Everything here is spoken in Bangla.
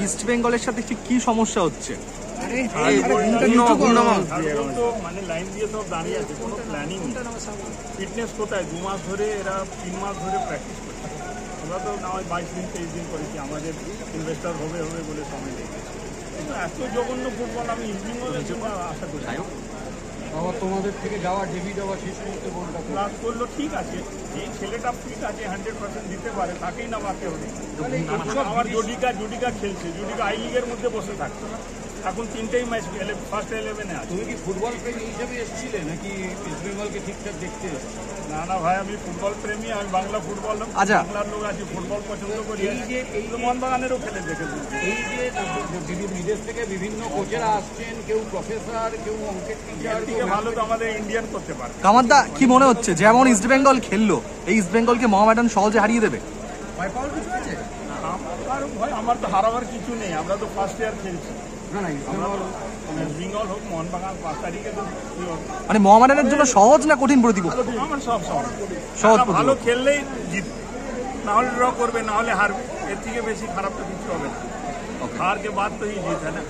ইস্ট বেঙ্গলের সাথে ঠিক কি সমস্যা হচ্ছে? মানে লাইন দিয়ে সব দাঁড়িয়ে আছে, কোনো প্ল্যানিং নেই। ফিটনেস কোথায়? 2 মাস ধরে এরা 3 মাস ধরে প্র্যাকটিস করছে। আমরা তো না হয় 22 দিন 23 দিন করেছি, আমাদের ইনভেস্টার হবে বলে সময় লেগেছে। কিন্তু এত জঘন্য ফুটবল আমি ইভিনিংও আশা করি। তোমাদের থেকে যাওয়া ডেবি যাওয়া শেষ মুহূর্তে বলটা ক্লাস করলো ঠিক আছে, যে ছেলেটা ফিট আছে 100% দিতে পারে তাকেই না বাকি হবে। আমার জুডিকা খেলছে, জুডিকা আই লিগের মধ্যে বসে থাকছে, এখন 3টেই ম্যাচ ফার্স্ট 11-এ আছে। তুমি কি ফুটবল প্রেমী হিসেবে এসেছিলে নাকি ইস্ট বেঙ্গলকে ঠিকঠাক দেখতে? না ভাই, আমি ফুটবল প্রেমী, আমি বাংলা ফুটবল বাংলার লোক আছি, ফুটবল পছন্দ করি। এই মোহনবাগানেরও খেলে দেখেছি। এই যে বিদেশ থেকে বিভিন্ন কোচেরা আসছেন, কেউ প্রফেসর, কেউ অঙ্কের টিচার, ভালো তো আমাদের ইন্ডিয়ান করতে পারে। কামারদা, কি মনে হচ্ছে যেমন ইস্ট বেঙ্গল খেললো, এই ইস্ট বেঙ্গলকে মোহামেডান সহজে হারিয়ে দেবে? আমার তো হারাবার কিছু নেই, আমরা তো ফার্স্ট ইয়ার খেলছি। বেঙ্গল হোক মোহনবাগান 5 তারিখে তো মানে মোহামেডানের জন্য সহজ না কঠিন প্রতিপক্ষ? আমার সব সহজ। ভালো খেললেই জিতবে, না হলে ড্র করবে, না হলে হারবে। এর থেকে বেশি খারাপ তো কিছু হবে না। হার কে বাদ তো ही जीत है ना।